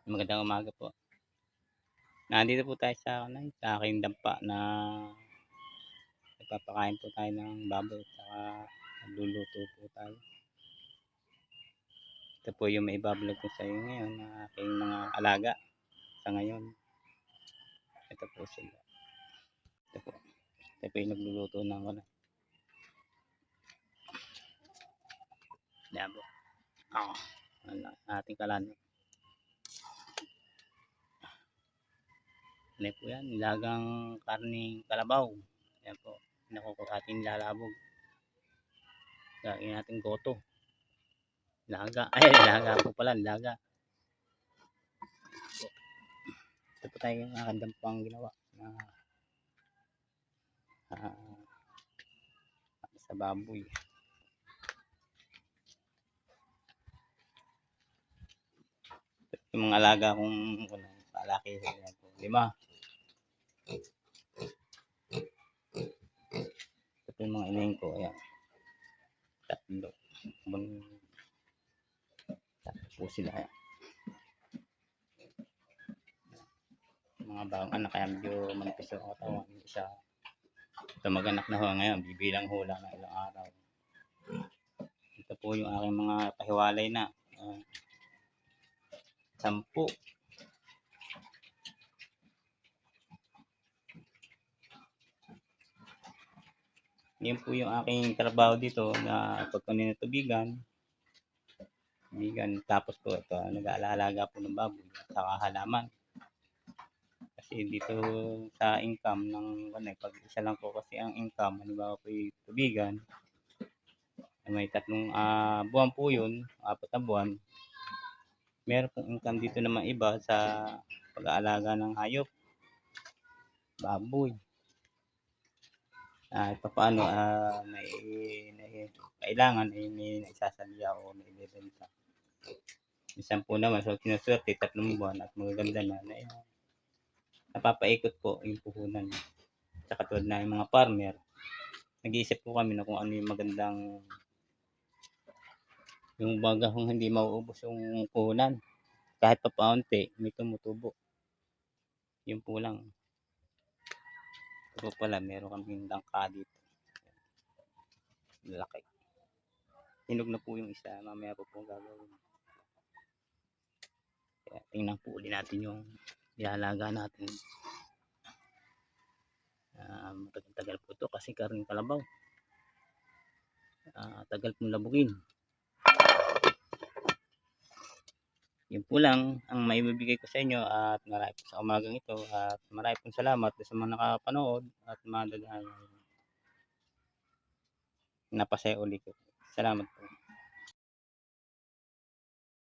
Magandang umaga po. Nandito po tayo sa aking dampa na nagpapakain po tayo ng baboy saka nagluluto po tayo. Ito po yung maibablog ko sa inyo ngayon na aking mga alaga sa ngayon. Ito po sila. Ito po yung nagluluto ng ano. Dabo. Ating kalan. Ano po yan? Nilagang karning kalabaw. Yan po. Natin nilalabog. Gagawin natin goto. Laga. Ay, laga po pala. Laga. Ito po tayo yung dampang ginawa na sa baboy. Yung mga alaga kong palaki. 5. Ito yung mga inahin ko. Ayan. 3. Tapos po sila. Ayan. Mga bagong anak kaya medyo manipis yung katawan. Isa. Ito mag-anak na ho ngayon. Bibilang ho lang na ilang araw. Ito po yung aking mga pahiwalay na. 10. Yan po yung aking trabaho dito na pagkunin ng tubigan. Tapos po ito, nag-aalaga po ng baboy at saka halaman. Kasi dito sa income ng pag isa lang po kasi ang income, halimbawa po yung tubigan, may 3 buwan po yun, 4 na buwan. Meron pong income dito naman iba sa pag-aalaga ng hayop, baboy. Paano may kailangan may naisasalya o may ibebenta. Minsan po naman so sinuswerte 3 buwan at magaganda na napapaikot po yung puhunan. Sa katulad na yung mga farmer, nag-iisip po kami na kung ano yung magandang yung baga kung hindi mauubos yung puhunan. Kahit pa paunti, may tumutubo. Yun po lang. Ito pala, meron kaming dangka dito. Laki. Hinog na po yung isa. Mamaya po gagawin. Kaya tingnan po ulit natin yung ihalaga natin. Tagal po ito kasi karning kalabaw. Tagal pong labugin. Yun po lang ang maibibigay ko sa inyo at marami po sa umagang ito at marami pong salamat sa mga nakapanood at mga napasaya ulit ko. Salamat po.